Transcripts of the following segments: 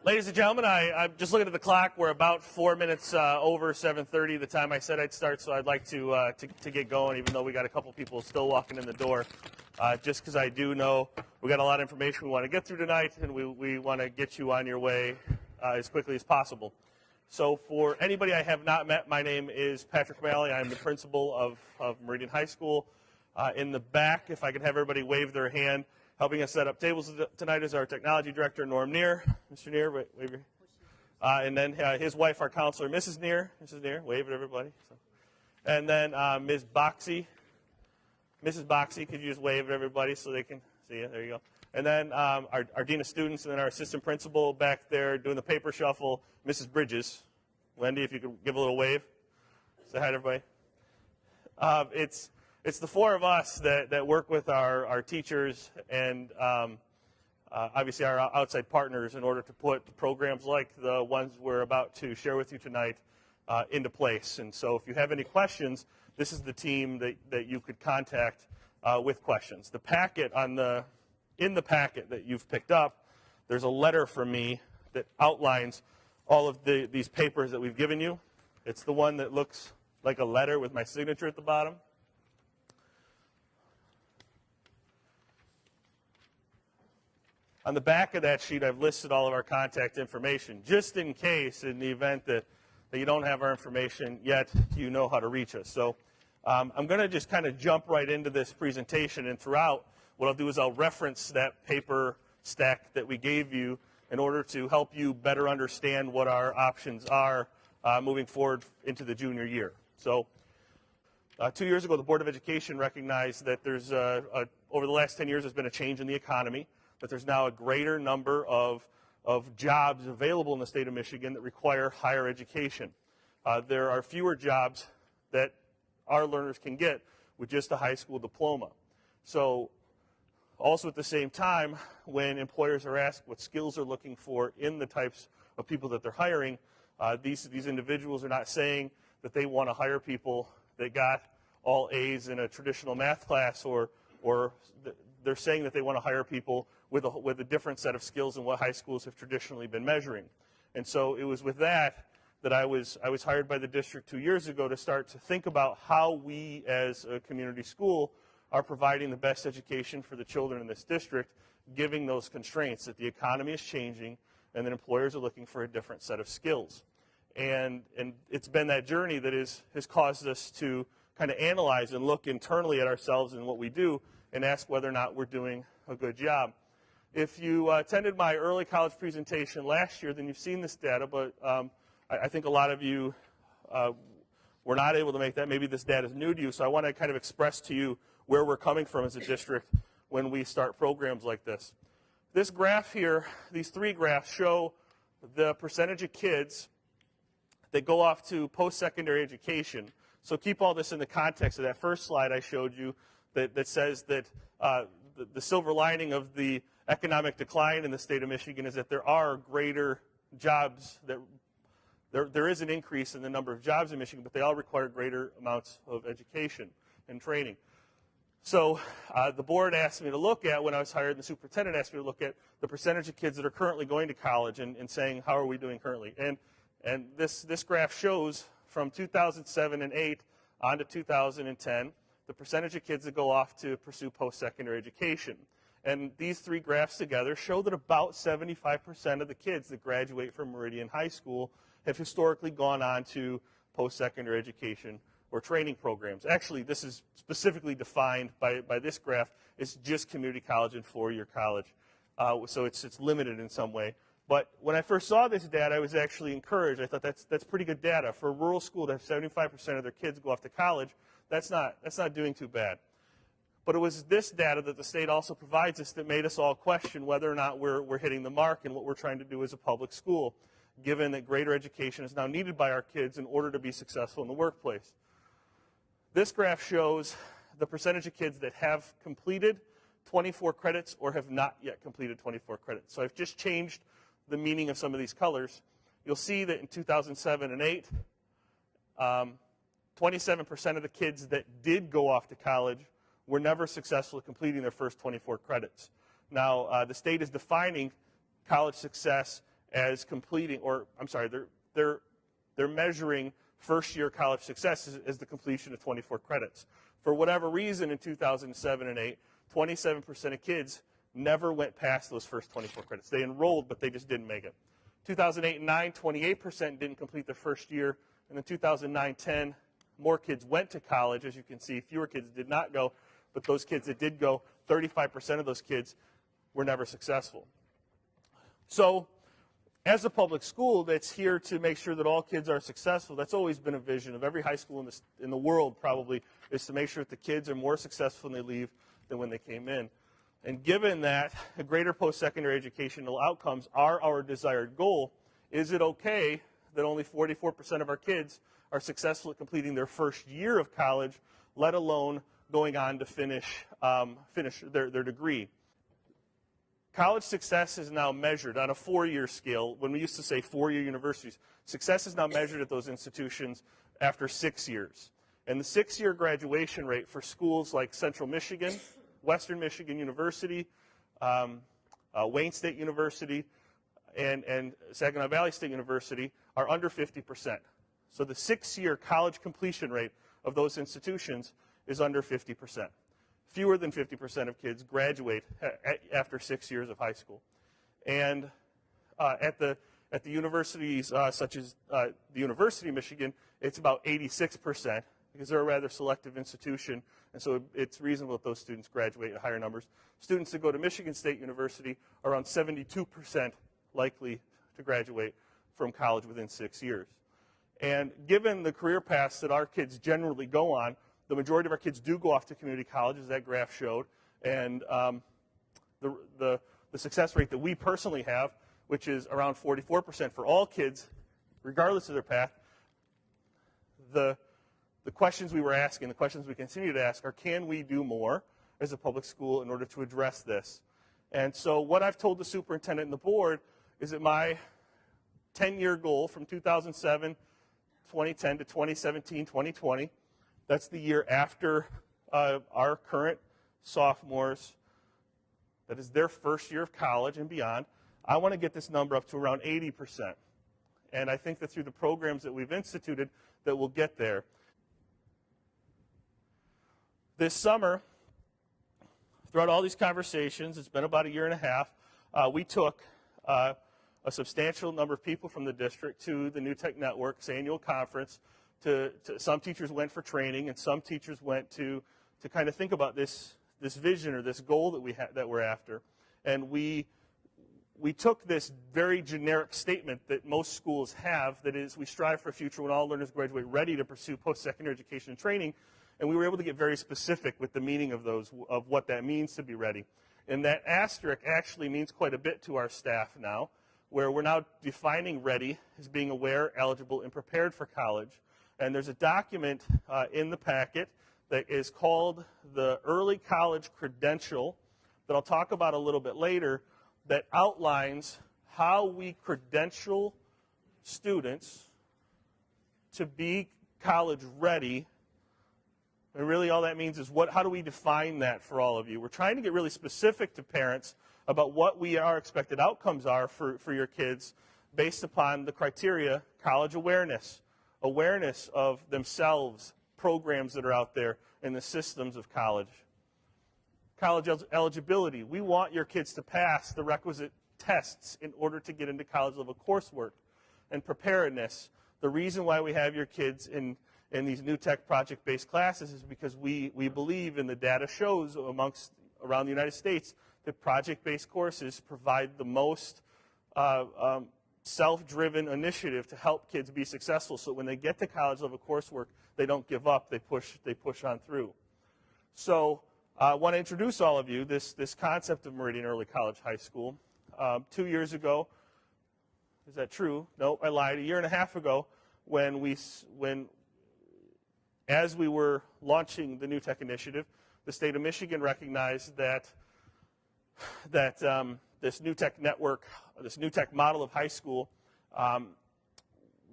Ladies and gentlemen, I'm just looking at the clock. We're about 4 minutes over 7:30, the time I said I'd start, so I'd like to get going, even though we got a couple people still walking in the door, just because I do know we got a lot of information we want to get through tonight, and we want to get you on your way as quickly as possible. So for anybody I have not met, my name is Patrick Malley. I'm the principal of Meridian High School. In the back, if I could have everybody wave their hand. Helping us set up tables tonight is our technology director, Norm Neer. Mr. Neer, wave your. And then his wife, our counselor, Mrs. Neer. Mrs. Neer, wave at everybody. So. And then Ms. Boxey. Mrs. Boxey, could you just wave at everybody so they can see you? There you go. And then our dean of students, and then our assistant principal back there doing the paper shuffle, Mrs. Bridges. Wendy, if you could give a little wave. Say hi to everybody. It's the four of us that work with our teachers and obviously our outside partners in order to put programs like the ones we're about to share with you tonight into place. And so if you have any questions, this is the team that you could contact with questions. The packet in the packet that you've picked up, there's a letter from me that outlines all of these papers that we've given you. It's the one that looks like a letter with my signature at the bottom. On the back of that sheet, I've listed all of our contact information, just in case, in the event that you don't have our information yet, you know how to reach us. So I'm going to just kind of jump right into this presentation, and throughout, what I'll do is I'll reference that paper stack that we gave you in order to help you better understand what our options are moving forward into the junior year. So 2 years ago, the Board of Education recognized that there's over the last 10 years, there's been a change in the economy, that there's now a greater number of jobs available in the state of Michigan that require higher education. There are fewer jobs that our learners can get with just a high school diploma. So also at the same time, when employers are asked what skills they're looking for in the types of people that they're hiring, these individuals are not saying that they want to hire people that got all A's in a traditional math class, or they're saying that they want to hire people with a different set of skills than what high schools have traditionally been measuring. And so it was with that I was hired by the district 2 years ago to start to think about how we as a community school are providing the best education for the children in this district, giving those constraints that the economy is changing and that employers are looking for a different set of skills. And it's been that journey that has caused us to kind of analyze and look internally at ourselves and what we do and ask whether or not we're doing a good job. If you attended my early college presentation last year, then you've seen this data, but I think a lot of you were not able to make that. Maybe this data is new to you, so I want to kind of express to you where we're coming from as a district when we start programs like this. This graph here, these three graphs, show the percentage of kids that go off to post-secondary education. So keep all this in the context of that first slide I showed you that says that the silver lining of the economic decline in the state of Michigan is that there are greater jobs, that there is an increase in the number of jobs in Michigan, but they all require greater amounts of education and training. So the board asked me to look at, when I was hired, the superintendent asked me to look at the percentage of kids that are currently going to college and saying, how are we doing currently? And this graph shows from 2007 and 8 on to 2010, the percentage of kids that go off to pursue post-secondary education. And these three graphs together show that about 75% of the kids that graduate from Meridian High School have historically gone on to post-secondary education or training programs. Actually, this is specifically defined by this graph. It's just community college and four-year college. So it's limited in some way. But when I first saw this data, I was actually encouraged. I thought that's pretty good data. For a rural school to have 75% of their kids go off to college, that's not doing too bad. But it was this data that the state also provides us that made us all question whether or not we're hitting the mark and what we're trying to do as a public school, given that greater education is now needed by our kids in order to be successful in the workplace. This graph shows the percentage of kids that have completed 24 credits or have not yet completed 24 credits. So I've just changed the meaning of some of these colors. You'll see that in 2007 and 8, 27% of the kids that did go off to college were never successful at completing their first 24 credits. Now, the state is defining college success as completing, or I'm sorry, they're measuring first-year college success as the completion of 24 credits. For whatever reason, in 2007 and 8, 27% of kids never went past those first 24 credits. They enrolled, but they just didn't make it. 2008 and 9, 28% didn't complete their first year. And then 2009, 10, more kids went to college. As you can see, fewer kids did not go. But those kids that did go, 35% of those kids were never successful. So as a public school that's here to make sure that all kids are successful, that's always been a vision of every high school in the world probably, is to make sure that the kids are more successful when they leave than when they came in. And given that a greater post-secondary educational outcomes are our desired goal, is it okay that only 44% of our kids are successful at completing their first year of college, let alone going on to finish their degree? College success is now measured on a 4-year scale. When we used to say 4-year universities, success is now measured at those institutions after 6 years. And the 6-year graduation rate for schools like Central Michigan, Western Michigan University, Wayne State University, and Saginaw Valley State University are under 50%. So the 6-year college completion rate of those institutions is under 50%. Fewer than 50% of kids graduate after 6 years of high school. And at the universities such as the University of Michigan, it's about 86%, because they're a rather selective institution, and so it's reasonable that those students graduate at higher numbers. Students that go to Michigan State University are around 72% likely to graduate from college within 6 years. And given the career paths that our kids generally go on, the majority of our kids do go off to community college, as that graph showed, and the success rate that we personally have, which is around 44% for all kids, regardless of their path, the questions we were asking, the questions we continue to ask are, can we do more as a public school in order to address this? And so what I've told the superintendent and the board is that my 10-year goal from 2007, 2010 to 2017, 2020, that's the year after our current sophomores, that is their first year of college and beyond, I want to get this number up to around 80%. And I think that through the programs that we've instituted, that we'll get there. This summer, throughout all these conversations, it's been about a year and a half, we took a substantial number of people from the district to the New Tech Network's annual conference. Some teachers went for training, and some teachers went to kind of think about this vision or this goal that we're after. And we took this very generic statement that most schools have, that is, we strive for a future when all learners graduate ready to pursue post-secondary education and training, and we were able to get very specific with the meaning of what that means to be ready. And that asterisk actually means quite a bit to our staff now, where we're now defining ready as being aware, eligible, and prepared for college. And there's a document in the packet that is called the Early College Credential that I'll talk about a little bit later, that outlines how we credential students to be college ready. And really all that means is how do we define that for all of you? We're trying to get really specific to parents about what our expected outcomes are for your kids based upon the criteria: college awareness, awareness of themselves, programs that are out there, and the systems of college. College eligibility. We want your kids to pass the requisite tests in order to get into college level coursework. And preparedness. The reason why we have your kids in these new tech project-based classes is because we believe, and the data shows around the United States, that project-based courses provide the most self-driven initiative to help kids be successful, so when they get to college level coursework, they don't give up, they push on through. So I want to introduce all of you this concept of Meridian Early College High School. 2 years ago, is that true? No, I lied. A year and a half ago, as we were launching the New Tech Initiative, the state of Michigan recognized that this New Tech network, this New Tech model of high school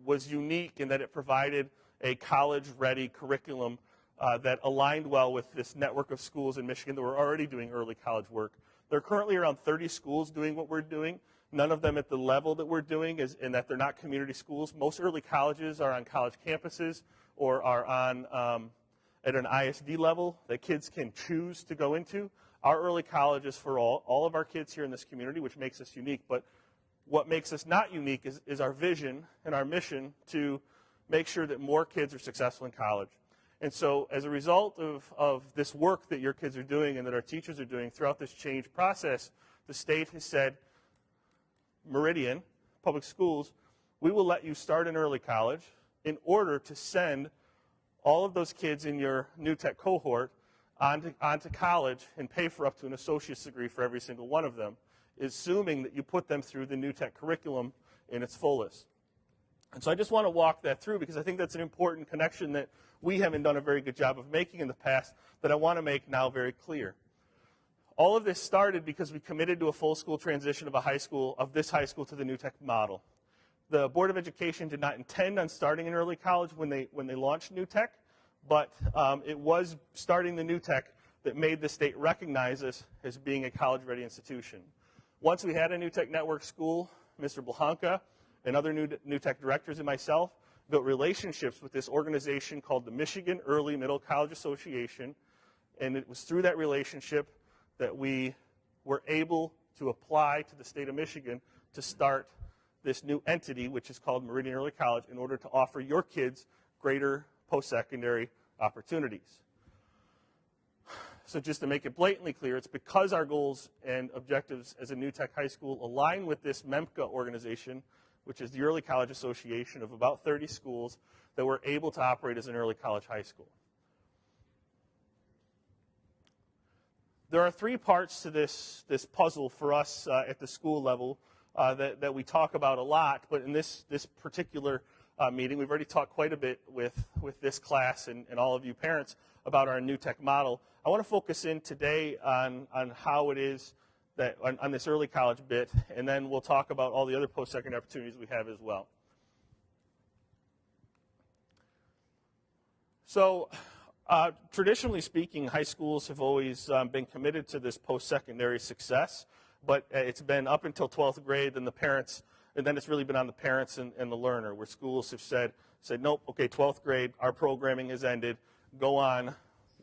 was unique in that it provided a college-ready curriculum that aligned well with this network of schools in Michigan that were already doing early college work. There are currently around 30 schools doing what we're doing. None of them at the level that we're doing, in that they're not community schools. Most early colleges are on college campuses or are on at an ISD level that kids can choose to go into. Our early college is for all of our kids here in this community, which makes us unique. But what makes us not unique is our vision and our mission to make sure that more kids are successful in college. And so as a result of this work that your kids are doing and that our teachers are doing throughout this change process, the state has said, Meridian, public schools, we will let you start in early college in order to send all of those kids in your new tech cohort onto college and pay for up to an associate's degree for every single one of them, assuming that you put them through the new tech curriculum in its fullest. And so I just want to walk that through because I think that's an important connection that we haven't done a very good job of making in the past that I want to make now very clear. All of this started because we committed to a full school transition of this high school to the new tech model. The Board of Education did not intend on starting in early college when they launched new tech, but it was starting the new tech that made the state recognize us as being a college-ready institution. Once we had a new tech network school, Mr. Blahanka and other new tech directors and myself built relationships with this organization called the Michigan Early Middle College Association, and it was through that relationship that we were able to apply to the state of Michigan to start this new entity, which is called Meridian Early College, in order to offer your kids greater post-secondary opportunities. So just to make it blatantly clear, it's because our goals and objectives as a new tech high school align with this MEMCA organization, which is the Early College Association of about 30 schools, that we're able to operate as an early college high school. There are three parts to this puzzle for us at the school level that we talk about a lot, but in this particular meeting, we've already talked quite a bit with this class and all of you parents about our new tech model. I want to focus in today on how it is that on this early college bit, and then we'll talk about all the other post-secondary opportunities we have as well. So traditionally speaking, high schools have always been committed to this post-secondary success, but it's been up until 12th grade, and the parents, and then it's really been on the parents and the learner, where schools have said, nope, okay, 12th grade, our programming has ended, go on,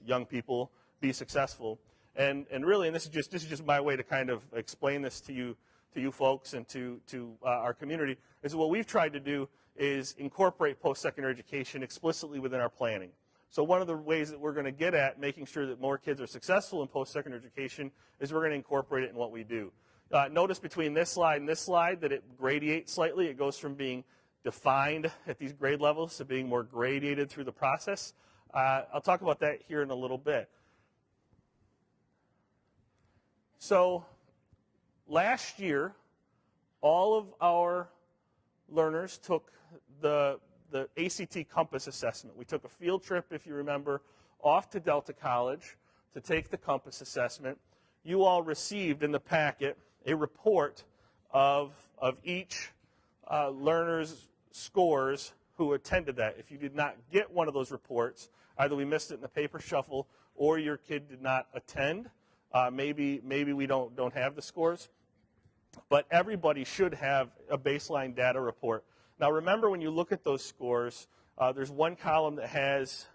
young people, be successful. And really, and this is just my way to kind of explain this to you folks and to our community, is what we've tried to do is incorporate post-secondary education explicitly within our planning. So one of the ways that we're going to get at making sure that more kids are successful in post-secondary education is we're going to incorporate it in what we do. Notice between this slide and this slide that it gradiates slightly. It goes from being defined at these grade levels to being more gradiated through the process. I'll talk about that here in a little bit. So last year, all of our learners took the ACT Compass assessment. We took a field trip, if you remember, off to Delta College to take the Compass assessment. You all received in the packet a report of each learner's scores who attended that. If you did not get one of those reports, either we missed it in the paper shuffle or your kid did not attend. Maybe we don't have the scores. But everybody should have a baseline data report. Now remember, when you look at those scores, there's one column that has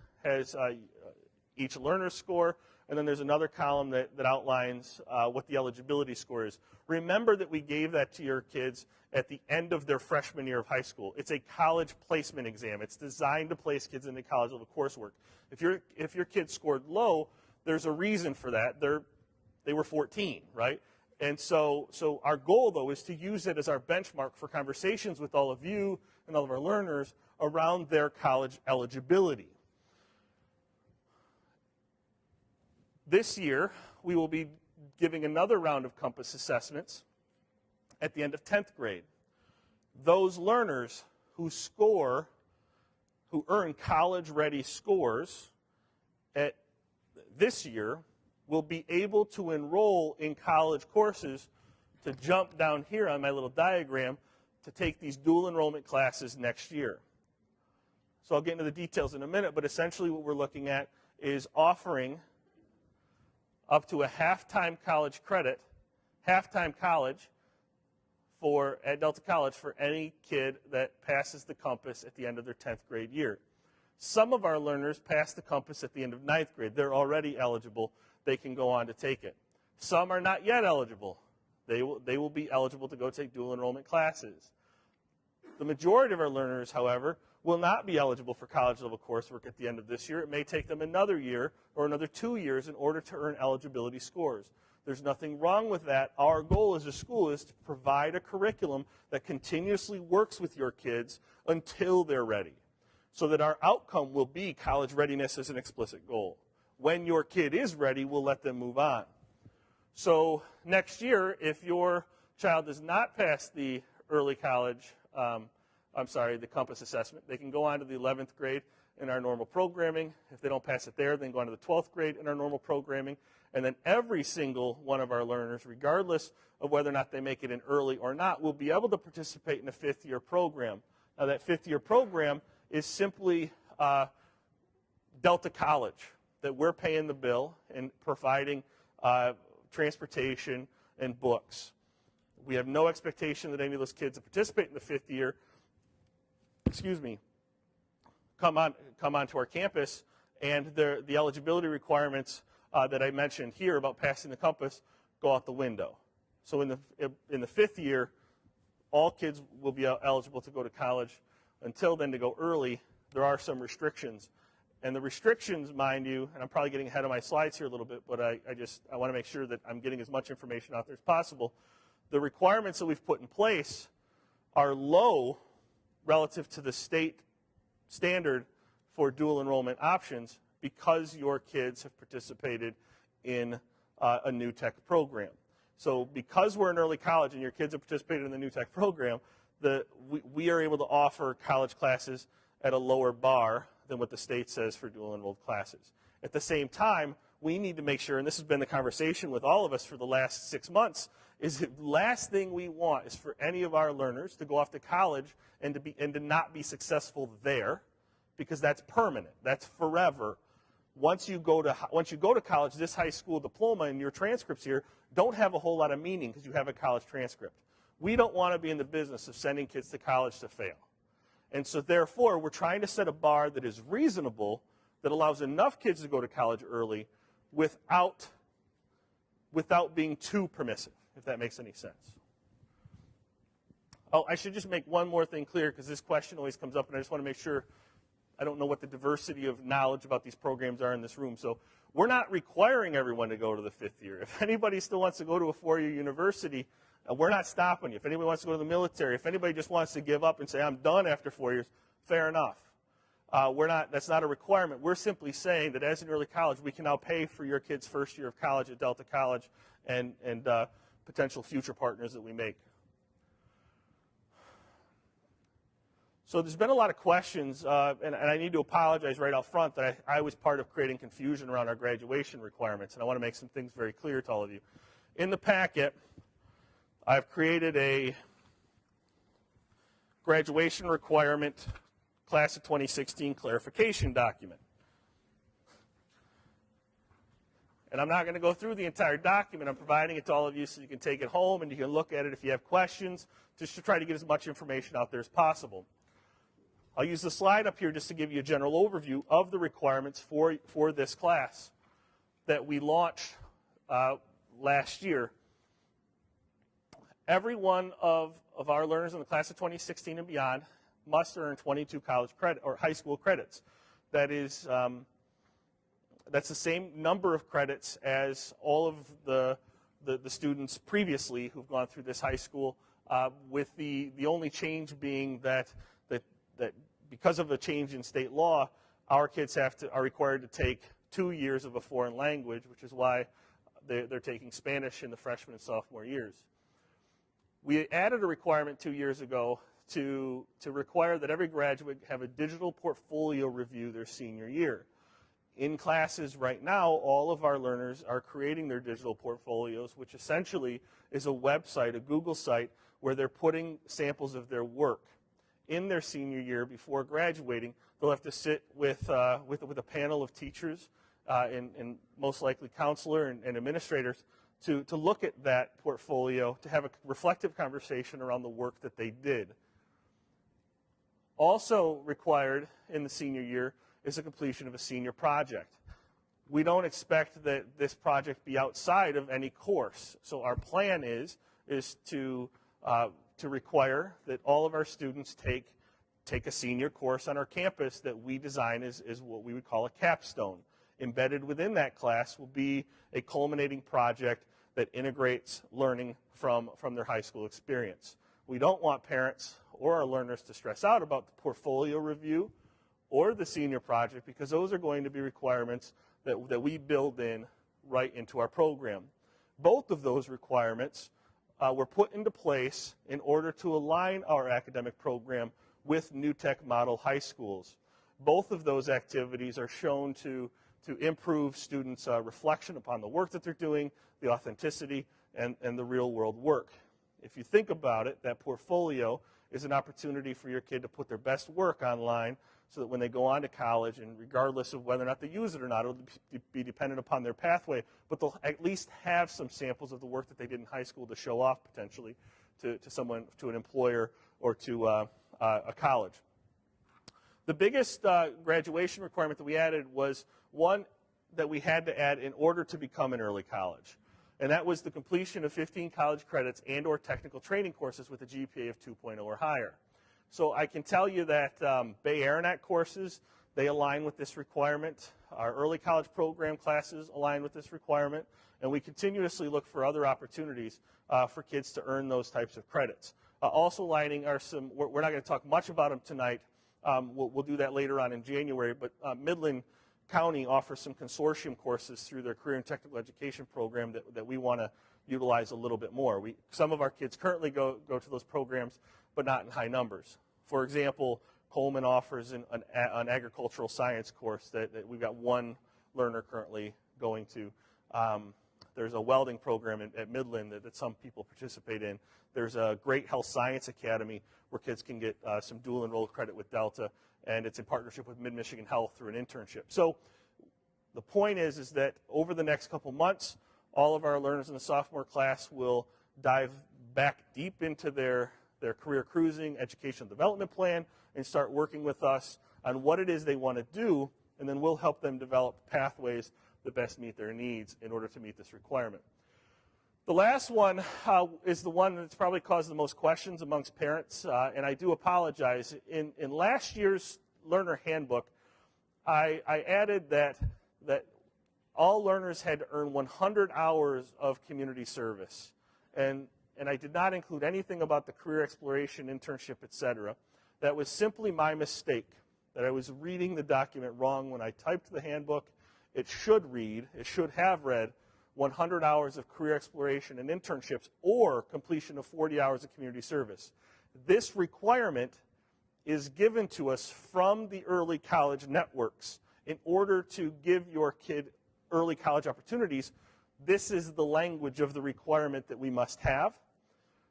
each learner's score, and then there's another column that outlines what the eligibility score is. Remember that we gave that to your kids at the end of their freshman year of high school. It's a college placement exam. It's designed to place kids into college level coursework. If your kids scored low, there's a reason for that. They were 14, right? And so our goal, though, is to use it as our benchmark for conversations with all of you and all of our learners around their college eligibility. This year, we will be giving another round of Compass assessments at the end of 10th grade. Those learners who earn college-ready scores at this year will be able to enroll in college courses, to jump down here on my little diagram, to take these dual enrollment classes next year. So I'll get into the details in a minute, but essentially what we're looking at is offering up to a half-time college credit halftime college at Delta College for any kid that passes the compass at the end of their 10th grade year. Some of our learners pass the compass at the end of 9th grade. They're already eligible. They can go on to take it. Some are not yet eligible. They will be eligible to go take dual enrollment classes. The majority of our learners, however, will not be eligible for college-level coursework at the end of this year. It may take them another year or another 2 years in order to earn eligibility scores. There's nothing wrong with that. Our goal as a school is to provide a curriculum that continuously works with your kids until they're ready, so that our outcome will be college readiness as an explicit goal. When your kid is ready, we'll let them move on. So next year, if your child does not pass the early college, the compass assessment, they can go on to the 11th grade in our normal programming. If they don't pass it there, then go on to the 12th grade in our normal programming. And then every single one of our learners, regardless of whether or not they make it in early or not, will be able to participate in a fifth-year program. Now, that fifth-year program is simply Delta College, that we're paying the bill and providing transportation and books. We have no expectation that any of those kids that participate in the fifth year, come onto our campus, and the eligibility requirements that I mentioned here about passing the compass go out the window. So in the fifth year, all kids will be eligible to go to college. Until then, to go early, there are some restrictions. And the restrictions, mind you, and I'm probably getting ahead of my slides here a little bit, but I want to make sure that I'm getting as much information out there as possible. The requirements that we've put in place are low relative to the state standard for dual enrollment options because your kids have participated in a new tech program. So because we're in early college and your kids have participated in the new tech program, we are able to offer college classes at a lower bar than what the state says for dual enrolled classes. At the same time, we need to make sure, and this has been the conversation with all of us for the last 6 months, is the last thing we want is for any of our learners to go off to college and to not be successful there, because that's permanent. That's forever. Once you go to college, this high school diploma and your transcripts here don't have a whole lot of meaning because you have a college transcript. We don't want to be in the business of sending kids to college to fail. And so therefore, we're trying to set a bar that is reasonable, that allows enough kids to go to college early without being too permissive, if that makes any sense. Oh, I should just make one more thing clear, because this question always comes up, and I just want to make sure. I don't know what the diversity of knowledge about these programs are in this room. So we're not requiring everyone to go to the fifth year. If anybody still wants to go to a four-year university, we're not stopping you. If anybody wants to go to the military, if anybody just wants to give up and say, I'm done after 4 years, fair enough. That's not a requirement. We're simply saying that as an early college, we can now pay for your kid's first year of college at Delta College and potential future partners that we make. So there's been a lot of questions, and I need to apologize right out front that I was part of creating confusion around our graduation requirements, and I want to make some things very clear to all of you. In the packet, I've created a graduation requirement class of 2016 clarification document. And I'm not going to go through the entire document. I'm providing it to all of you so you can take it home and you can look at it if you have questions, just to try to get as much information out there as possible. I'll use the slide up here just to give you a general overview of the requirements for this class that we launched last year. Every one of our learners in the class of 2016 and beyond must earn 22 college credit or high school credits. That is, that's the same number of credits as all of the students previously who've gone through this high school, with the only change being that because of a change in state law, our kids are required to take 2 years of a foreign language, which is why they're taking Spanish in the freshman and sophomore years. We added a requirement 2 years ago to require that every graduate have a digital portfolio review their senior year. In classes right now, all of our learners are creating their digital portfolios, which essentially is a website, a Google site, where they're putting samples of their work. In their senior year, before graduating, they'll have to sit with a panel of teachers and most likely counselor and administrators to look at that portfolio, to have a reflective conversation around the work that they did. Also required in the senior year is the completion of a senior project. We don't expect that this project be outside of any course. So our plan is to require that all of our students take a senior course on our campus that we design as what we would call a capstone. Embedded within that class will be a culminating project that integrates learning from their high school experience. We don't want parents or our learners to stress out about the portfolio review or the senior project, because those are going to be requirements that we build in right into our program. Both of those requirements were put into place in order to align our academic program with New Tech model high schools. Both of those activities are shown to improve students' reflection upon the work that they're doing, the authenticity, and the real world work. If you think about it, that portfolio is an opportunity for your kid to put their best work online so that when they go on to college, and regardless of whether or not they use it or not, it'll be dependent upon their pathway, but they'll at least have some samples of the work that they did in high school to show off potentially to someone, to an employer, or to a college. The biggest graduation requirement that we added was one that we had to add in order to become an early college. And that was the completion of 15 college credits and or technical training courses with a GPA of 2.0 or higher. So I can tell you that Bay Arenac courses, they align with this requirement. Our early college program classes align with this requirement. And we continuously look for other opportunities for kids to earn those types of credits. Also aligning are some, we're not going to talk much about them tonight. We'll do that later on in January. But Midland County offers some consortium courses through their career and technical education program that we want to utilize a little bit more. Some of our kids currently go to those programs, but not in high numbers. For example, Coleman offers an agricultural science course that we've got one learner currently going to. There's a welding program at Midland that some people participate in. There's a Great Health Science Academy where kids can get some dual enrolled credit with Delta, and it's in partnership with Mid-Michigan Health through an internship. So the point is that over the next couple months, all of our learners in the sophomore class will dive back deep into their career cruising educational development plan and start working with us on what it is they want to do, and then we'll help them develop pathways that best meet their needs in order to meet this requirement. The last one is the one that's probably caused the most questions amongst parents, and I do apologize. In last year's learner handbook, I added that all learners had to earn 100 hours of community service, and I did not include anything about the career exploration, internship, etc. That was simply my mistake, that I was reading the document wrong when I typed the handbook. It should have read 100 hours of career exploration and internships or completion of 40 hours of community service. This requirement is given to us from the early college networks in order to give your kid early college opportunities. This is the language of the requirement that we must have.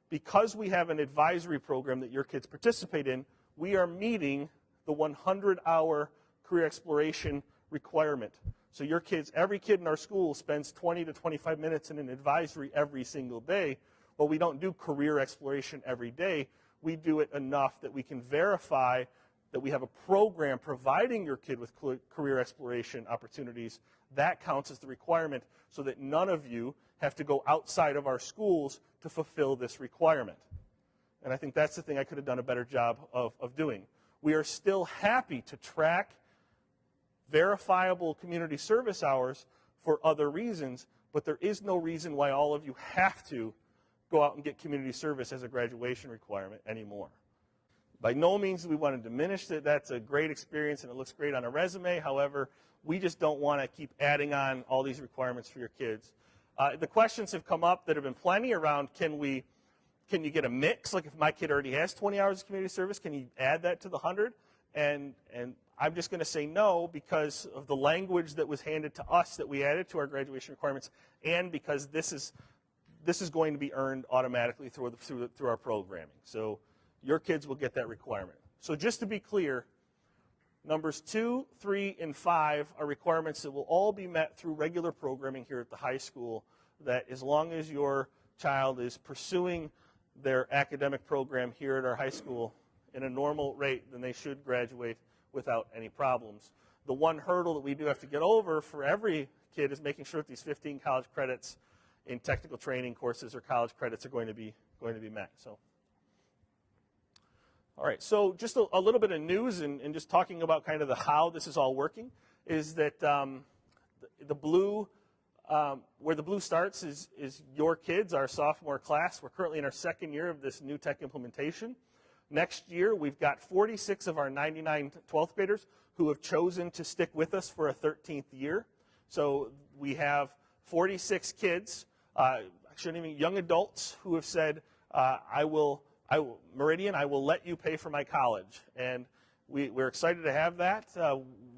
Because we have an advisory program that your kids participate in, we are meeting the 100-hour career exploration requirement. So your kids, every kid in our school spends 20 to 25 minutes in an advisory every single day. Well, we don't do career exploration every day. We do it enough that we can verify that we have a program providing your kid with career exploration opportunities. That counts as the requirement so that none of you have to go outside of our schools to fulfill this requirement. And I think that's the thing I could have done a better job of doing. We are still happy to track verifiable community service hours for other reasons, but there is no reason why all of you have to go out and get community service as a graduation requirement anymore. By no means do we want to diminish it. That's a great experience and it looks great on a resume. However, we just don't want to keep adding on all these requirements for your kids. The questions have come up that have been plenty around, can you get a mix? Like if my kid already has 20 hours of community service, can you add that to the 100? And I'm just going to say no because of the language that was handed to us that we added to our graduation requirements, and because this is going to be earned automatically through our programming. So your kids will get that requirement. So just to be clear, numbers 2, 3, and 5 are requirements that will all be met through regular programming here at the high school. that as long as your child is pursuing their academic program here at our high school in a normal rate, then they should graduate without any problems. The one hurdle that we do have to get over for every kid is making sure that these 15 college credits in technical training courses or college credits are going to be met. So, all right, so just a little bit of news and just talking about kind of the how this is all working is that the blue, where the blue starts is your kids, our sophomore class. We're currently in our second year of this new tech implementation. Next year, we've got 46 of our 99 12th graders who have chosen to stick with us for a 13th year. So we have 46 kids, actually even young adults, who have said, Meridian, I will let you pay for my college. And we're excited to have that.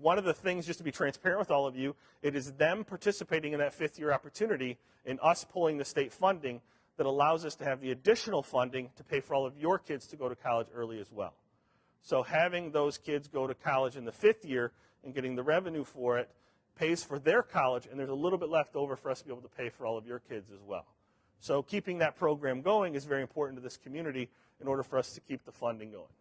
One of the things, just to be transparent with all of you, it is them participating in that fifth-year opportunity and us pulling the state funding that allows us to have the additional funding to pay for all of your kids to go to college early as well. So having those kids go to college in the fifth year and getting the revenue for it pays for their college, and there's a little bit left over for us to be able to pay for all of your kids as well. So keeping that program going is very important to this community in order for us to keep the funding going.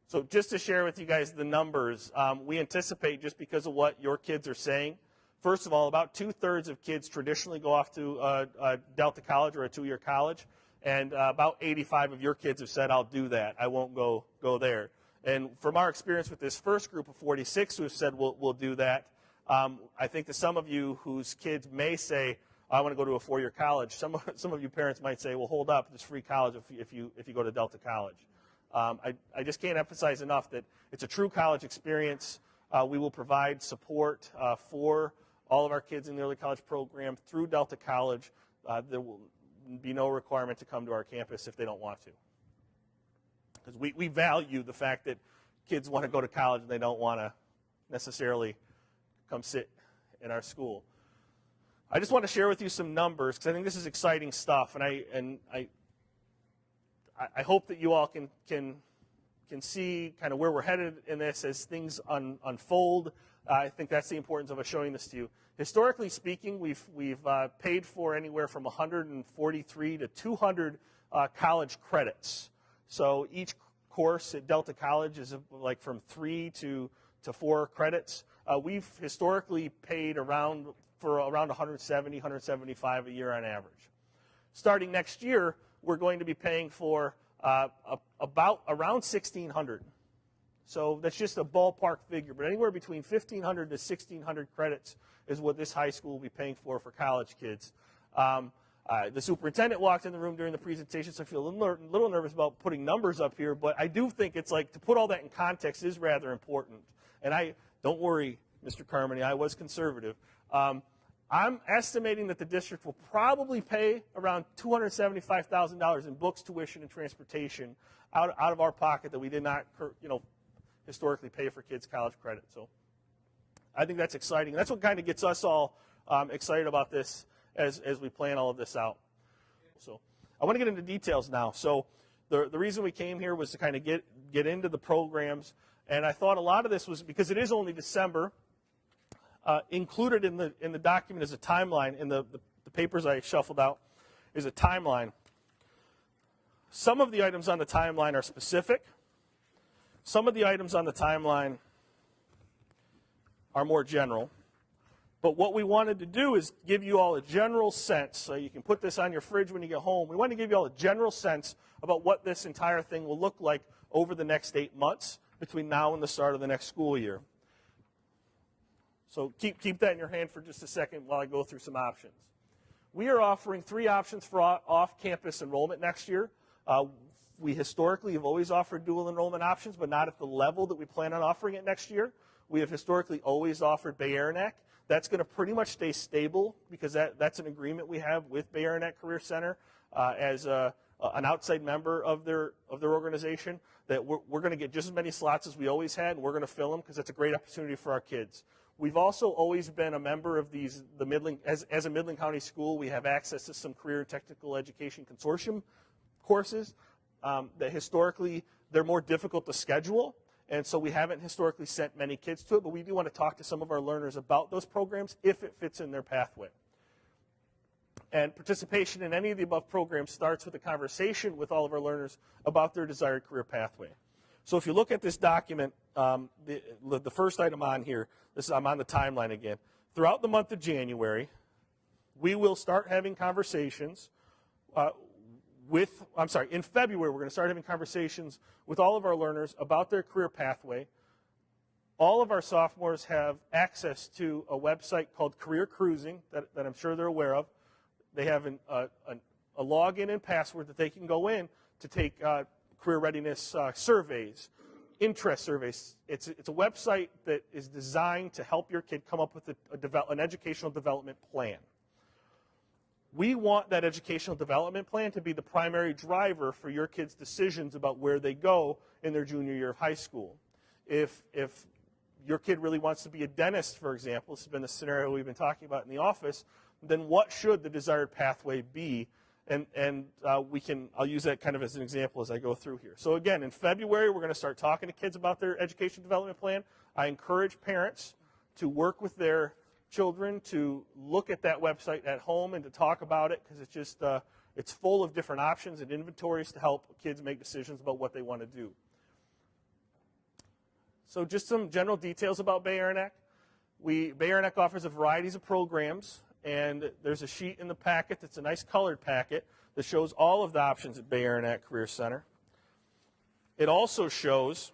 So just to share with you guys the numbers, we anticipate, just because of what your kids are saying, first of all, about 2/3 of kids traditionally go off to a Delta College or a two-year college, and about 85 of your kids have said, I'll do that. I won't go there. And from our experience with this first group of 46 who have said, we'll do that, I think that some of you whose kids may say, I want to go to a four-year college, some of you parents might say, well, hold up, there's free college if you go to Delta College. I just can't emphasize enough that it's a true college experience. We will provide support for all of our kids in the early college program through Delta College. There will be no requirement to come to our campus if they don't want to. Because we value the fact that kids want to go to college and they don't want to necessarily come sit in our school. I just want to share with you some numbers because I think this is exciting stuff, and I hope that you all can see kind of where we're headed in this as things unfold. I think that's the importance of us showing this to you. Historically speaking, we've paid for anywhere from 143 to 200 college credits. So each course at Delta College is like from 3 to 4 credits. We've historically paid around 170, 175 a year on average. Starting next year, we're going to be paying for around 1,600. So that's just a ballpark figure, but anywhere between 1,500 to 1,600 credits is what this high school will be paying for college kids. The superintendent walked in the room during the presentation, so I feel a little nervous about putting numbers up here, but I do think it's like to put all that in context is rather important. And don't worry, Mr. Carmody, I was conservative. I'm estimating that the district will probably pay around $275,000 in books, tuition, and transportation out of our pocket that we did not, historically pay for kids' college credit. So I think that's exciting. That's what kind of gets us all excited about this as we plan all of this out. So I want to get into details now. So the reason we came here was to kind of get into the programs, and I thought a lot of this was because it is only December. Included in the document is a timeline. In the papers I shuffled out is a timeline. Some of the items on the timeline are specific. Some of the items on the timeline are more general. But what we wanted to do is give you all a general sense, so you can put this on your fridge when you get home. We want to give you all a general sense about what this entire thing will look like over the next 8 months between now and the start of the next school year. So keep that in your hand for just a second while I go through some options. We are offering 3 options for off-campus enrollment next year. We historically have always offered dual enrollment options, but not at the level that we plan on offering it next year. We have historically always offered Bay Arenac. That's going to pretty much stay stable because that's an agreement we have with Bay Arenac Career Center as an outside member of their organization, that we're going to get just as many slots as we always had, and we're going to fill them because that's a great opportunity for our kids. We've also always been a member of the Midland, as a Midland County school, we have access to some career and technical education consortium courses that historically they're more difficult to schedule, and so we haven't historically sent many kids to it, but we do want to talk to some of our learners about those programs if it fits in their pathway. And participation in any of the above programs starts with a conversation with all of our learners about their desired career pathway. So if you look at this document, the first item on here, I'm on the timeline again. Throughout the month of January, we will start having conversations in February, we're going to start having conversations with all of our learners about their career pathway. All of our sophomores have access to a website called Career Cruising that I'm sure they're aware of. They have a login and password that they can go in to take career readiness surveys, interest surveys. It's a website that is designed to help your kid come up with an educational development plan. We want that educational development plan to be the primary driver for your kids' decisions about where they go in their junior year of high school. If your kid really wants to be a dentist, for example, this has been the scenario we've been talking about in the office, then what should the desired pathway be? I'll use that kind of as an example as I go through here. So again, in February, we're going to start talking to kids about their education development plan. I encourage parents to work with their children to look at that website at home and to talk about it, because it's full of different options and inventories to help kids make decisions about what they want to do. So just some general details about Bay Arenac. Bay Arenac offers a variety of programs, and there's a sheet in the packet that's a nice colored packet that shows all of the options at Bay Arenac Career Center. It also shows,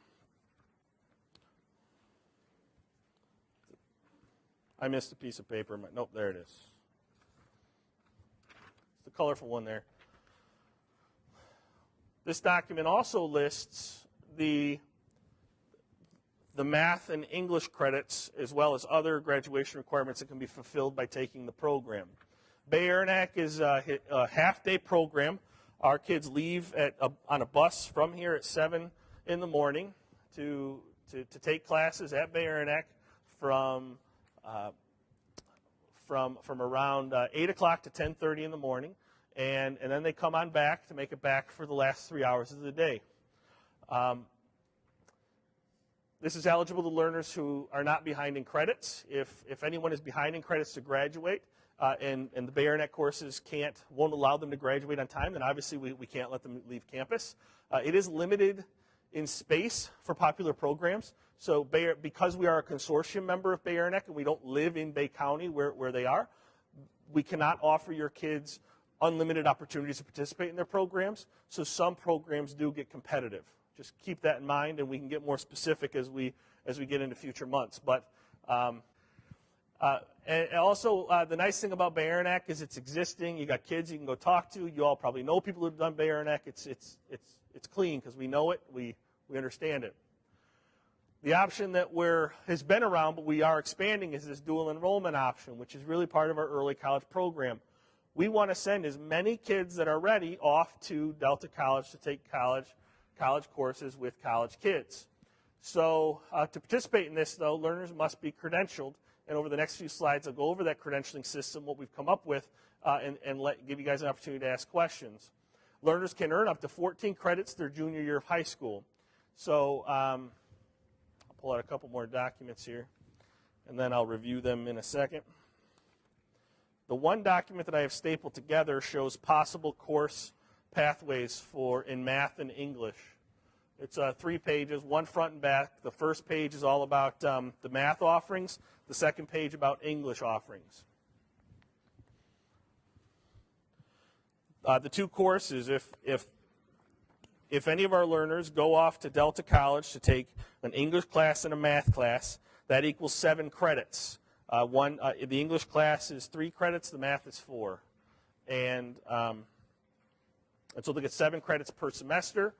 I missed a piece of paper. Nope, there it is. It's the colorful one there. This document also lists the math and English credits, as well as other graduation requirements that can be fulfilled by taking the program. Bay Arenac is a half-day program. Our kids leave on a bus from here at 7 in the morning to take classes at Bay Arenac from around 8 o'clock to 10:30 in the morning, and then they come on back to make it back for the last 3 hours of the day. This is eligible to learners who are not behind in credits. If anyone is behind in credits to graduate, and the Bay Arenac courses won't allow them to graduate on time, then obviously we can't let them leave campus. It is limited in space for popular programs. So because we are a consortium member of Bay Arenac and we don't live in Bay County where they are, we cannot offer your kids unlimited opportunities to participate in their programs. So some programs do get competitive. Just keep that in mind, and we can get more specific as we get into future months. But and also, the nice thing about Bay Arenac is it's existing. You got kids you can go talk to. You all probably know people who've done Bay Arenac. It's clean because we know it. We understand it. The option that has been around, but we are expanding, is this dual enrollment option, which is really part of our early college program. We want to send as many kids that are ready off to Delta College to take college courses with college kids. So to participate in this, though, learners must be credentialed. And over the next few slides, I'll go over that credentialing system, what we've come up with, and give you guys an opportunity to ask questions. Learners can earn up to 14 credits their junior year of high school. So I'll pull out a couple more documents here, and then I'll review them in a second. The one document that I have stapled together shows possible course pathways in math and English. It's 3 pages, one front and back. The first page is all about the math offerings. The second page about English offerings. The two courses, if any of our learners go off to Delta College to take an English class and a math class, that equals 7 credits. The English class is 3 credits, the math is 4. And so they get 7 credits per semester,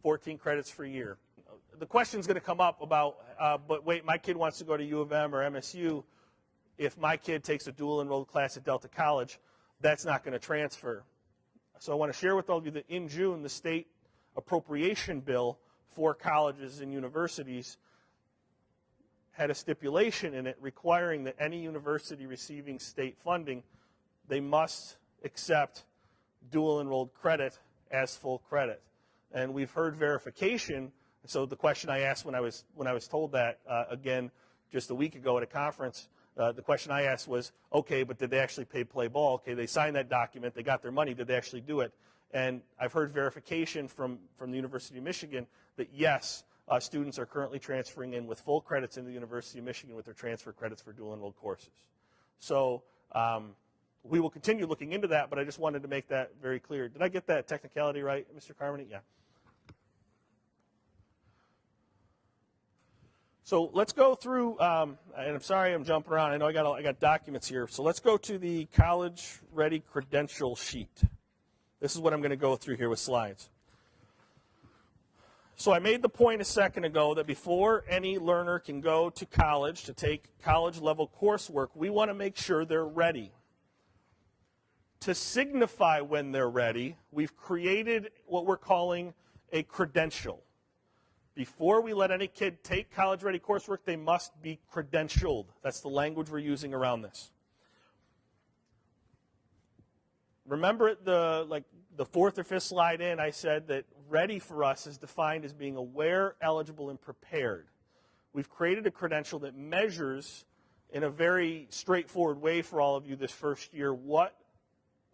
14 credits per year. The question's going to come up about, but wait, my kid wants to go to U of M or MSU. If my kid takes a dual enrolled class at Delta College, that's not going to transfer. So I want to share with all of you that in June, the state appropriation bill for colleges and universities had a stipulation in it requiring that any university receiving state funding, they must accept dual enrolled credit as full credit. And we've heard verification. So the question I asked when I was told that, again, just a week ago at a conference, The question I asked was, okay, but did they actually play ball? Okay, they signed that document, they got their money, did they actually do it? And I've heard verification from the University of Michigan that yes, students are currently transferring in with full credits in the University of Michigan with their transfer credits for dual enrolled courses. So we will continue looking into that, but I just wanted to make that very clear. Did I get that technicality right, Mr. Carmody? Yeah. So let's go through, and I'm sorry I'm jumping around. I know I got documents here. So let's go to the College Ready Credential sheet. This is what I'm going to go through here with slides. So I made the point a second ago that before any learner can go to college to take college-level coursework, we want to make sure they're ready. To signify when they're ready, we've created what we're calling a credential. Before we let any kid take college-ready coursework, they must be credentialed. That's the language we're using around this. Remember the fourth or fifth slide in, I said that ready for us is defined as being aware, eligible, and prepared. We've created a credential that measures in a very straightforward way for all of you this first year what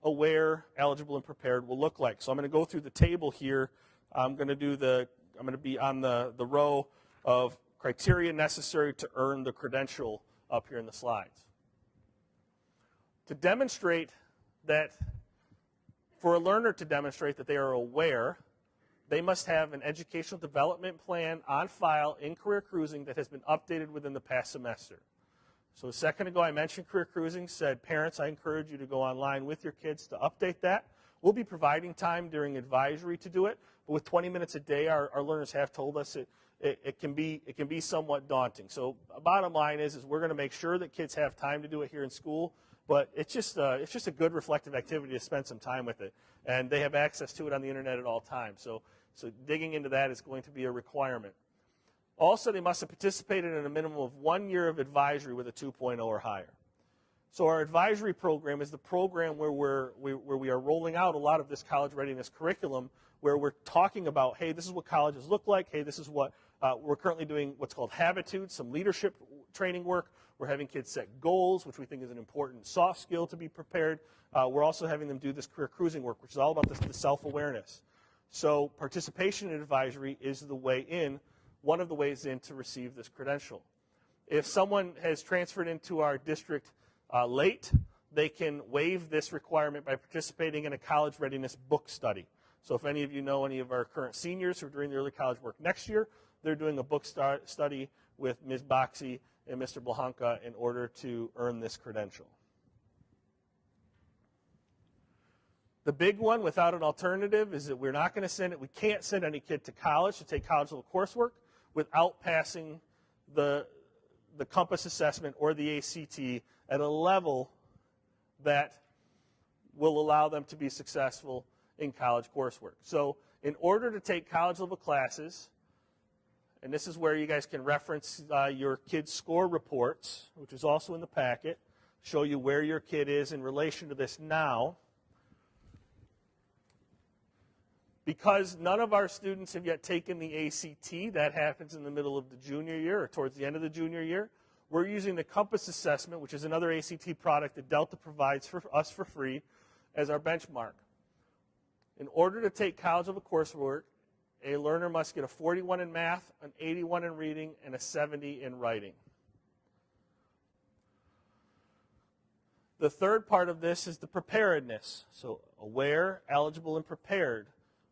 aware, eligible, and prepared will look like. So I'm going to go through the table here. I'm going to be on the row of criteria necessary to earn the credential up here in the slides. To demonstrate that, for a learner to demonstrate that they are aware, they must have an educational development plan on file in Career Cruising that has been updated within the past semester. So a second ago I mentioned Career Cruising, said parents, I encourage you to go online with your kids to update that. We'll be providing time during advisory to do it, but with 20 minutes a day, our learners have told us it can be somewhat daunting. So bottom line is we're going to make sure that kids have time to do it here in school, but it's just a good reflective activity to spend some time with it, and they have access to it on the internet at all times. So digging into that is going to be a requirement. Also, they must have participated in a minimum of 1 year of advisory with a 2.0 or higher. So our advisory program is the program where we are rolling out a lot of this college readiness curriculum, where we're talking about, hey, this is what colleges look like. Hey, this is what we're currently doing, what's called habitudes, some leadership training work. We're having kids set goals, which we think is an important soft skill to be prepared. We're also having them do this career cruising work, which is all about the self-awareness. So participation in advisory is the way in, one of the ways in to receive this credential. If someone has transferred into our district late, they can waive this requirement by participating in a college readiness book study. So if any of you know any of our current seniors who are doing the early college work next year, they're doing a book study with Ms. Boxey and Mr. Blahanka in order to earn this credential. The big one without an alternative is that we can't send any kid to college to take college level coursework without passing the Compass assessment or the ACT at a level that will allow them to be successful in college coursework. So in order to take college level classes, and this is where you guys can reference your kids' score reports, which is also in the packet, show you where your kid is in relation to this now. Because none of our students have yet taken the ACT, that happens in the middle of the junior year or towards the end of the junior year, we're using the Compass assessment, which is another ACT product that Delta provides for us for free, as our benchmark. In order to take college level coursework, a learner must get a 41 in math, an 81 in reading, and a 70 in writing. The third part of this is the preparedness. So aware, eligible, and prepared.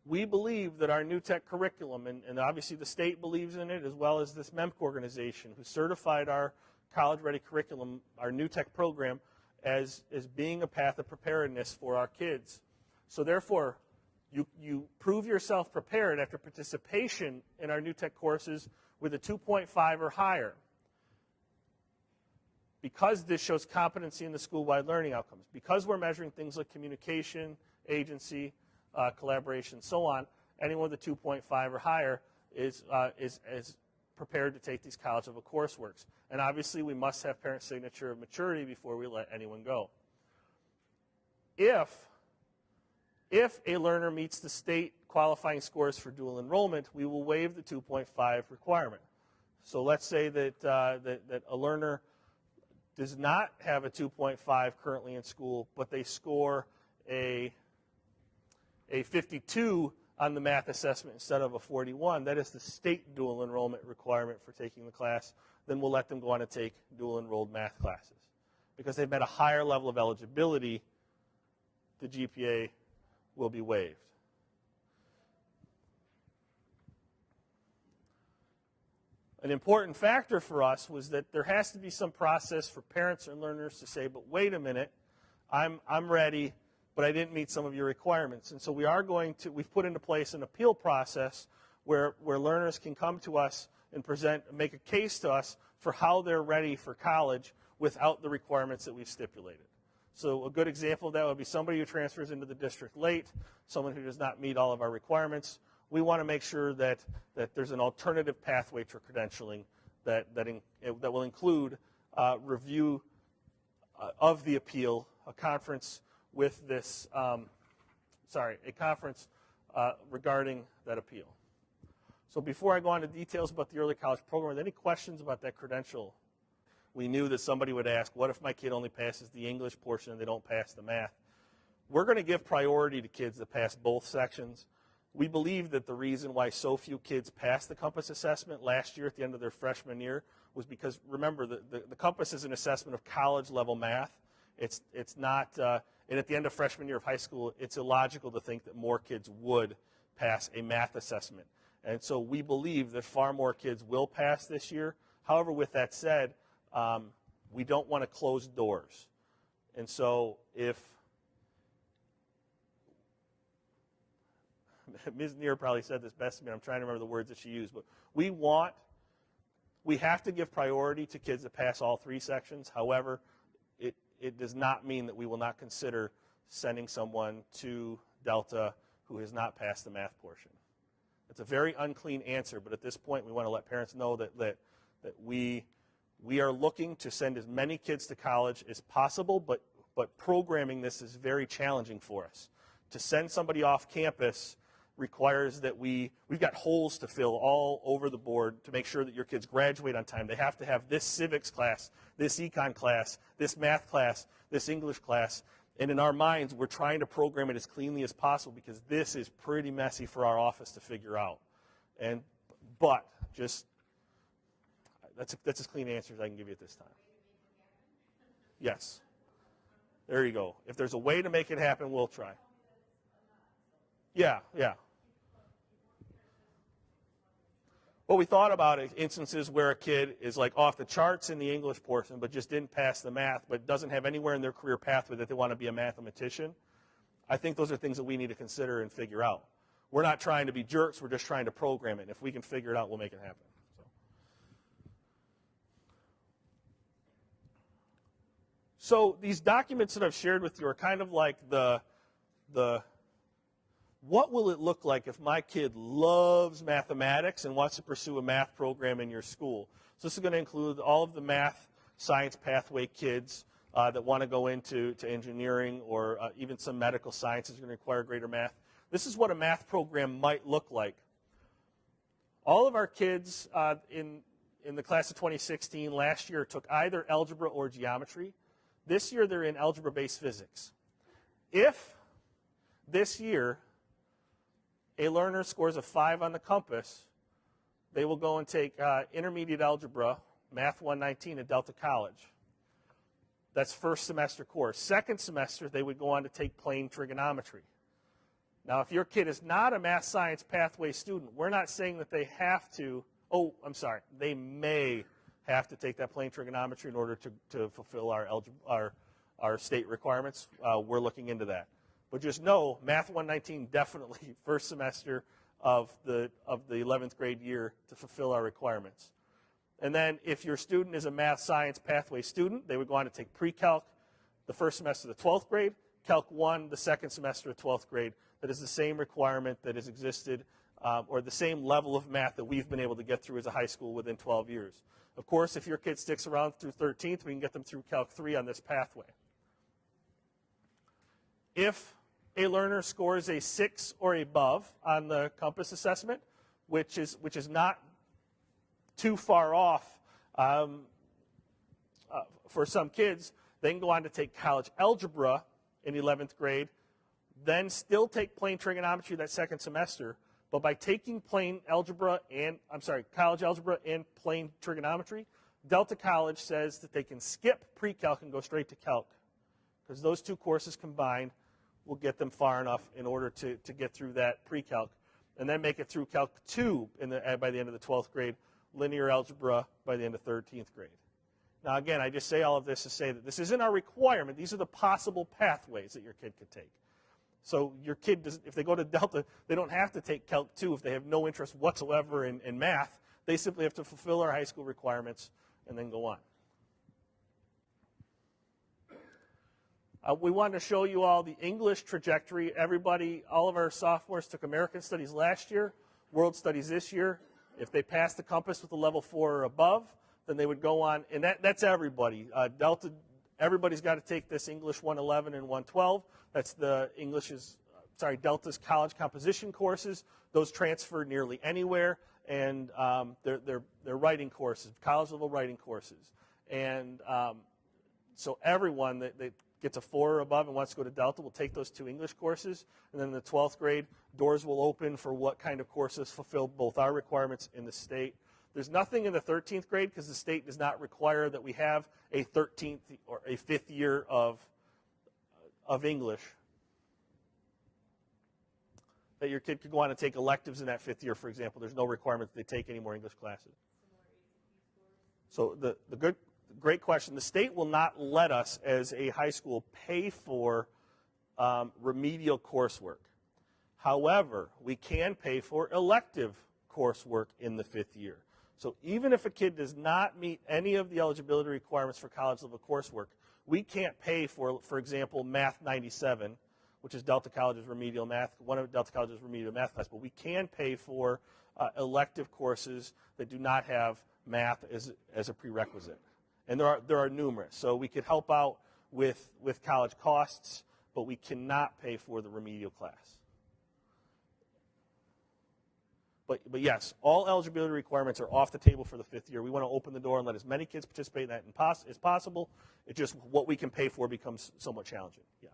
We believe that our new tech curriculum, and obviously the state believes in it, as well as this MEMC organization who certified our college-ready curriculum, our new tech program, as being a path of preparedness for our kids. So therefore, you prove yourself prepared after participation in our new tech courses with a 2.5 or higher. Because this shows competency in the school-wide learning outcomes, because we're measuring things like communication, agency, collaboration, so on, anyone with a 2.5 or higher is prepared to take these college level courseworks. And obviously, we must have parent signature of maturity before we let anyone go. If a learner meets the state qualifying scores for dual enrollment, we will waive the 2.5 requirement. So let's say that a learner does not have a 2.5 currently in school, but they score a 52 on the math assessment instead of a 41, that is the state dual enrollment requirement for taking the class, then we'll let them go on to take dual enrolled math classes. Because they've met a higher level of eligibility, the GPA will be waived. An important factor for us was that there has to be some process for parents and learners to say, but wait a minute, I'm ready, but I didn't meet some of your requirements. And so we've put into place an appeal process where learners can come to us and make a case to us for how they're ready for college without the requirements that we've stipulated. So a good example of that would be somebody who transfers into the district late, someone who does not meet all of our requirements. We want to make sure that there's an alternative pathway to credentialing that will include review of the appeal, a conference with this, a conference regarding that appeal. So before I go on to details about the early college program, are there any questions about that credential? We knew that somebody would ask, what if my kid only passes the English portion and they don't pass the math? We're going to give priority to kids that pass both sections. We believe that the reason why so few kids passed the Compass assessment last year at the end of their freshman year was because, remember, the Compass is an assessment of college-level math. It's not, and at the end of freshman year of high school, it's illogical to think that more kids would pass a math assessment. And so we believe that far more kids will pass this year. However, with that said, we don't want to close doors. And so if Ms. Neer probably said this best to me, I'm trying to remember the words that she used, but we have to give priority to kids that pass all three sections. However, it does not mean that we will not consider sending someone to Delta who has not passed the math portion. It's a very unclean answer, but at this point we want to let parents know that we are looking to send as many kids to college as possible, but programming this is very challenging for us. To send somebody off campus requires that we've got holes to fill all over the board to make sure that your kids graduate on time. They have to have this civics class, this econ class, this math class, this English class. And in our minds, we're trying to program it as cleanly as possible because this is pretty messy for our office to figure out. But that's as clean an answer as I can give you at this time. Yes. There you go. If there's a way to make it happen, we'll try. Yeah. Well, we thought about instances where a kid is like off the charts in the English portion but just didn't pass the math but doesn't have anywhere in their career pathway that they want to be a mathematician. I think those are things that we need to consider and figure out. We're not trying to be jerks. We're just trying to program it. And if we can figure it out, we'll make it happen. So these documents that I've shared with you are kind of like the what will it look like if my kid loves mathematics and wants to pursue a math program in your school? So this is going to include all of the math science pathway kids that want to go into engineering or even some medical sciences are going to require greater math. This is what a math program might look like. All of our kids in the class of 2016 last year took either algebra or geometry. This year they're in algebra-based physics. If this year a learner scores a 5 on the Compass, they will go and take intermediate algebra, Math 119 at Delta College. That's first semester course. Second semester, they would go on to take plane trigonometry. Now, if your kid is not a math science pathway student, we're not saying that they have to, they may have to take that plane trigonometry in order to fulfill our state requirements. We're looking into that. But just know, Math 119 definitely first semester of the 11th grade year to fulfill our requirements. And then if your student is a math science pathway student, they would go on to take pre-calc the first semester of the 12th grade, Calc 1 the second semester of 12th grade. That is the same requirement that has existed or the same level of math that we've been able to get through as a high school within 12 years. Of course, if your kid sticks around through 13th, we can get them through Calc 3 on this pathway. If a learner scores a 6 or above on the Compass assessment, which is not too far off for some kids, they can go on to take college algebra in 11th grade, then still take plain trigonometry that second semester. But by taking college algebra and plain trigonometry, Delta College says that they can skip pre-calc and go straight to calc, because those two courses combined will get them far enough in order to get through that pre-calc, and then make it through Calc 2 by the end of the 12th grade, linear algebra by the end of 13th grade. Now, again, I just say all of this to say that this isn't our requirement. These are the possible pathways that your kid could take. So your kid, if they go to Delta, they don't have to take Calc 2 if they have no interest whatsoever in math. They simply have to fulfill our high school requirements and then go on. We wanted to show you all the English trajectory. Everybody, all of our sophomores took American Studies last year, World Studies this year. If they passed the compass with a level 4 or above, then they would go on, and that's everybody. Delta, everybody's got to take this English 111 and 112. That's Delta's college composition courses. Those transfer nearly anywhere, and they're writing courses, college level writing courses. And so everyone that gets a 4 or above and wants to go to Delta will take those 2 English courses, and then in the 12th grade, doors will open for what kind of courses fulfill both our requirements in the state. There's nothing in the 13th grade because the state does not require that we have a 13th or a 5th year of English, that your kid could go on and take electives in that 5th year, for example. There's no requirement that they take any more English classes. So great question. The state will not let us, as a high school, pay for remedial coursework. However, we can pay for elective coursework in the 5th year. So even if a kid does not meet any of the eligibility requirements for college level coursework, we can't pay for example, Math 97, which is Delta College's remedial math, one of Delta College's remedial math classes, but we can pay for elective courses that do not have math as a prerequisite. And there are numerous. So we could help out with college costs, but we cannot pay for the remedial class. But yes, all eligibility requirements are off the table for the 5th year. We want to open the door and let as many kids participate in that as possible. It's just what we can pay for becomes somewhat challenging. Yeah.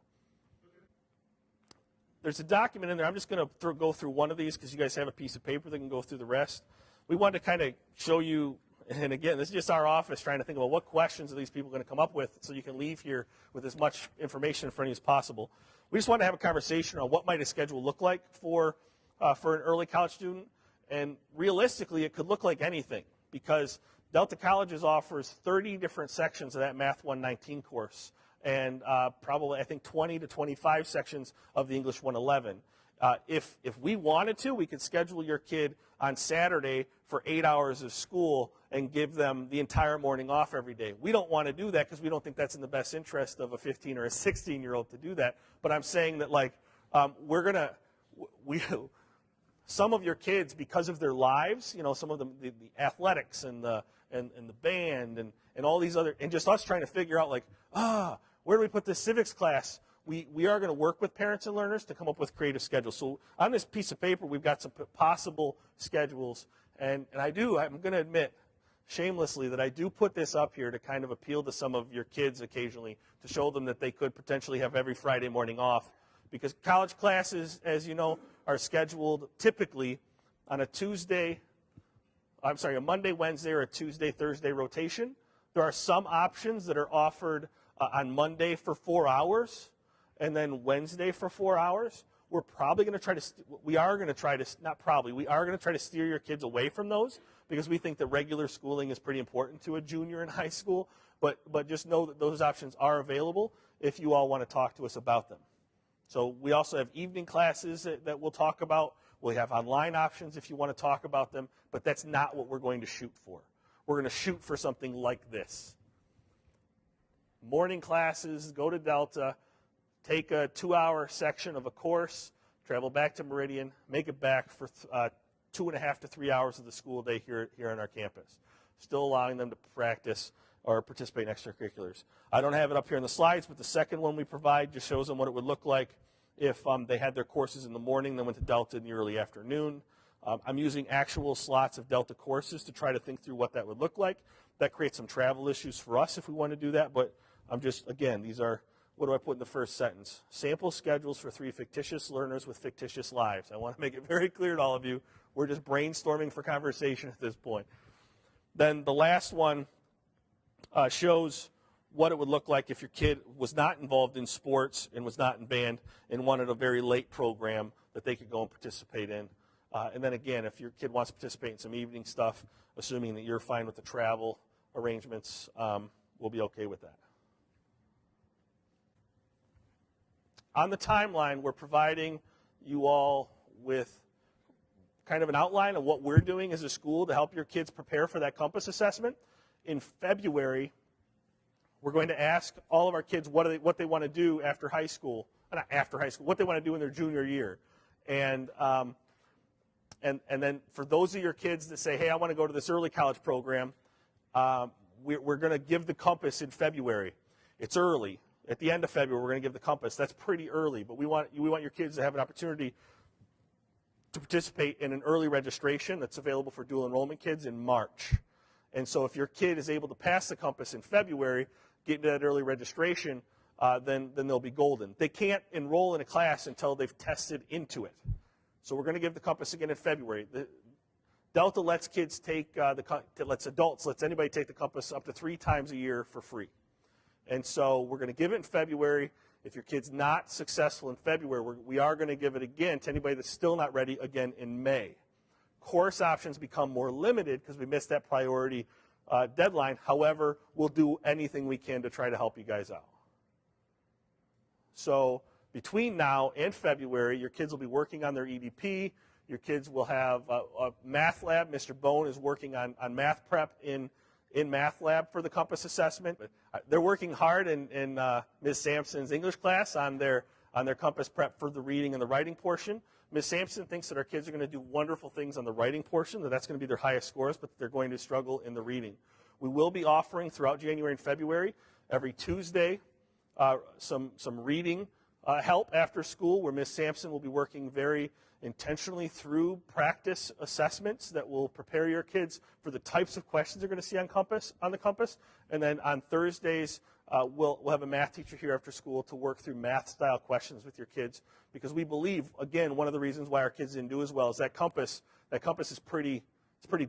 There's a document in there. I'm just going to go through one of these because you guys have a piece of paper that can go through the rest. We wanted to kind of show you, and again, this is just our office trying to think about what questions are these people going to come up with so you can leave here with as much information in front of you as possible. We just want to have a conversation on what might a schedule look like for an early college student. And realistically, it could look like anything because Delta Colleges offers 30 different sections of that Math 119 course and probably, I think, 20 to 25 sections of the English 111. If we wanted to, we could schedule your kid on Saturday for 8 hours of school and give them the entire morning off every day. We don't want to do that because we don't think that's in the best interest of a 15 or a 16-year-old to do that. But I'm saying that, like, some of your kids, because of their lives, some of them, the athletics and the band and all these other, and just us trying to figure out, like, where do we put this civics class? We are going to work with parents and learners to come up with creative schedules. So on this piece of paper, we've got some possible schedules, and I'm going to admit shamelessly that I do put this up here to kind of appeal to some of your kids occasionally to show them that they could potentially have every Friday morning off, because college classes, as you know, are scheduled typically on a Monday, Wednesday, or a Tuesday, Thursday rotation. There are some options that are offered on Monday for 4 hours and then Wednesday for 4 hours. We are going to try to steer your kids away from those because we think that regular schooling is pretty important to a junior in high school, but just know that those options are available if you all want to talk to us about them. So we also have evening classes that we'll talk about. We have online options if you want to talk about them, but that's not what we're going to shoot for. We're going to shoot for something like this. Morning classes, go to Delta, take a 2-hour section of a course, travel back to Meridian, make it back for 2.5 to 3 hours of the school day here on our campus, still allowing them to practice or participate in extracurriculars. I don't have it up here in the slides, but the second one we provide just shows them what it would look like if they had their courses in the morning, then went to Delta in the early afternoon. I'm using actual slots of Delta courses to try to think through what that would look like. That creates some travel issues for us if we want to do that, but I'm just, again, these are, what do I put in the first sentence? Sample schedules for 3 fictitious learners with fictitious lives. I want to make it very clear to all of you, we're just brainstorming for conversation at this point. Then the last one shows what it would look like if your kid was not involved in sports and was not in band and wanted a very late program that they could go and participate in. And then again, if your kid wants to participate in some evening stuff, assuming that you're fine with the travel arrangements, we'll be okay with that. On the timeline, we're providing you all with kind of an outline of what we're doing as a school to help your kids prepare for that Compass assessment. In February, we're going to ask all of our kids what they want to do after high school, not after high school, what they want to do in their junior year. And then for those of your kids that say, hey, I want to go to this early college program, we're going to give the Compass in February. It's early. At the end of February, we're going to give the Compass. That's pretty early, but we want your kids to have an opportunity to participate in an early registration that's available for dual enrollment kids in March. And so if your kid is able to pass the Compass in February, get into that early registration, then they'll be golden. They can't enroll in a class until they've tested into it. So we're going to give the Compass again in February. Delta lets kids take, lets anybody take the Compass up to 3 times a year for free. And so we're going to give it in February. If your kid's not successful in February, we are going to give it again to anybody that's still not ready again in May. Course options become more limited because we missed that priority deadline. However, we'll do anything we can to try to help you guys out. So between now and February, your kids will be working on their EDP. Your kids will have a math lab. Mr. Bone is working on math prep in math lab for the Compass assessment. They're working hard in Ms. Sampson's English class on their Compass prep for the reading and the writing portion. Ms. Sampson thinks that our kids are going to do wonderful things on the writing portion, that's going to be their highest scores, but they're going to struggle in the reading. We will be offering throughout January and February, every Tuesday, some reading help after school, where Ms. Sampson will be working very intentionally through practice assessments that will prepare your kids for the types of questions they're going to see on the Compass. And then on Thursdays, we'll have a math teacher here after school to work through math-style questions with your kids, because we believe, again, one of the reasons why our kids didn't do as well is that Compass is pretty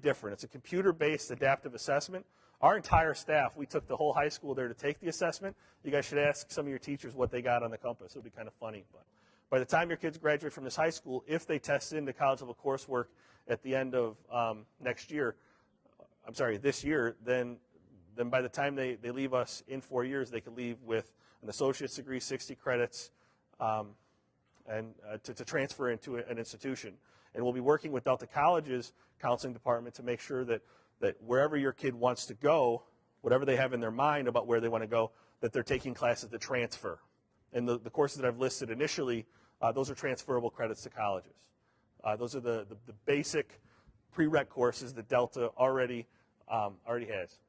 different. It's a computer-based adaptive assessment. Our entire staff, we took the whole high school there to take the assessment. You guys should ask some of your teachers what they got on the Compass. It would be kind of funny. But by the time your kids graduate from this high school, if they test into college-level coursework at the end of this year, then by the time they leave us in 4 years, they could leave with an associate's degree, 60 credits, and to transfer into an institution. And we'll be working with Delta College's counseling department to make sure that wherever your kid wants to go, whatever they have in their mind about where they want to go, that they're taking classes to transfer. And the courses that I've listed initially, those are transferable credits to colleges. Those are the basic prereq courses that Delta already has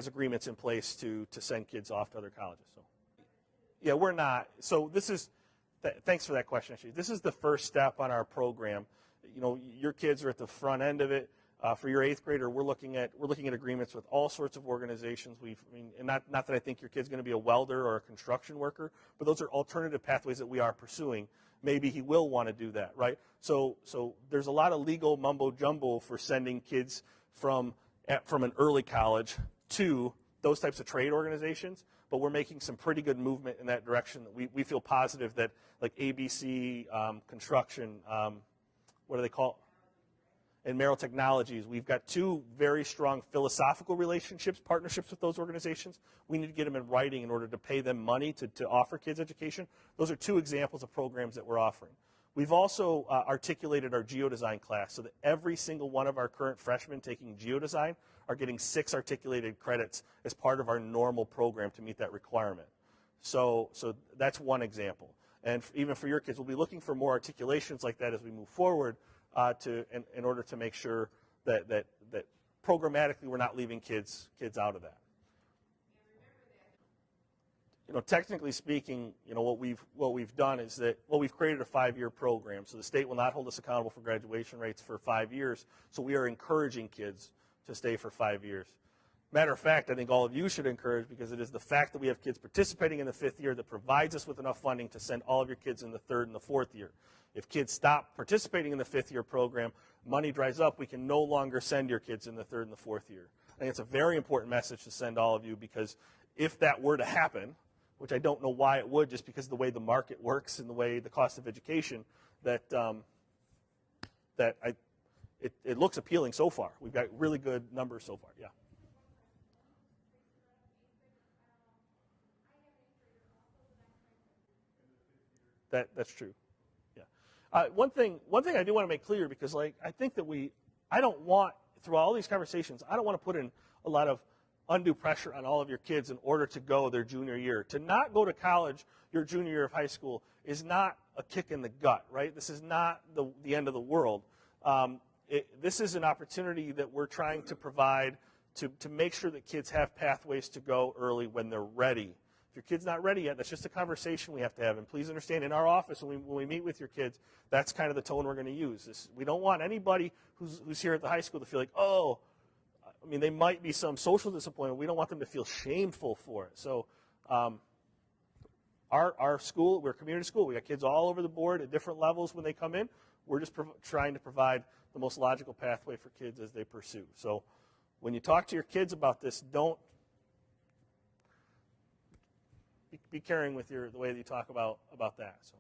agreements in place to send kids off to other colleges. So, yeah, we're not. So this is, thanks for that question, actually. This is the first step on our program. You know, your kids are at the front end of it. For your 8th grader, we're looking at agreements with all sorts of organizations. And not that I think your kid's going to be a welder or a construction worker, but those are alternative pathways that we are pursuing. Maybe he will want to do that, right? So there's a lot of legal mumbo jumbo for sending kids from an early college to those types of trade organizations, but we're making some pretty good movement in that direction. That we feel positive that, like ABC, construction, what do they call? And Merrill Technologies, we've got 2 very strong philosophical partnerships with those organizations. We need to get them in writing in order to pay them money to offer kids education. Those are 2 examples of programs that we're offering. We've also articulated our geodesign class so that every single one of our current freshmen taking geodesign are getting 6 articulated credits as part of our normal program to meet that requirement. So that's one example. And even for your kids, we'll be looking for more articulations like that as we move forward in order to make sure that programmatically we're not leaving kids out of that. You know, technically speaking, you know, what we've done is that, we've created a 5-year program. So the state will not hold us accountable for graduation rates for 5 years. So we are encouraging kids to stay for 5 years. Matter of fact, I think all of you should encourage, because it is the fact that we have kids participating in the 5th year that provides us with enough funding to send all of your kids in the 3rd and the 4th year. If kids stop participating in the 5th year program, money dries up, we can no longer send your kids in the 3rd and the 4th year. I think it's a very important message to send all of you, because if that were to happen, which I don't know why it would, just because of the way the market works and the way the cost of education, it looks appealing so far. We've got really good numbers so far. Yeah. That's true. Yeah. One thing I do want to make clear, because I think that I don't want, through all these conversations, I don't want to put in a lot of undue pressure on all of your kids in order to go their junior year. To not go to college your junior year of high school is not a kick in the gut, right? This is not the end of the world. This is an opportunity that we're trying to provide to make sure that kids have pathways to go early when they're ready. If your kid's not ready yet, that's just a conversation we have to have. And please understand, in our office, when we meet with your kids, that's kind of the tone we're going to use. We don't want anybody who's here at the high school to feel like, oh, I mean, they might be some social disappointment. We don't want them to feel shameful for it. So our school, we're a community school. We got kids all over the board at different levels when they come in. We're just trying to provide the most logical pathway for kids as they pursue. So when you talk to your kids about this, don't be caring with the way that you talk about that. So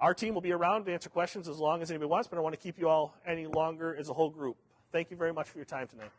our team will be around to answer questions as long as anybody wants, but I don't want to keep you all any longer as a whole group. Thank you very much for your time tonight.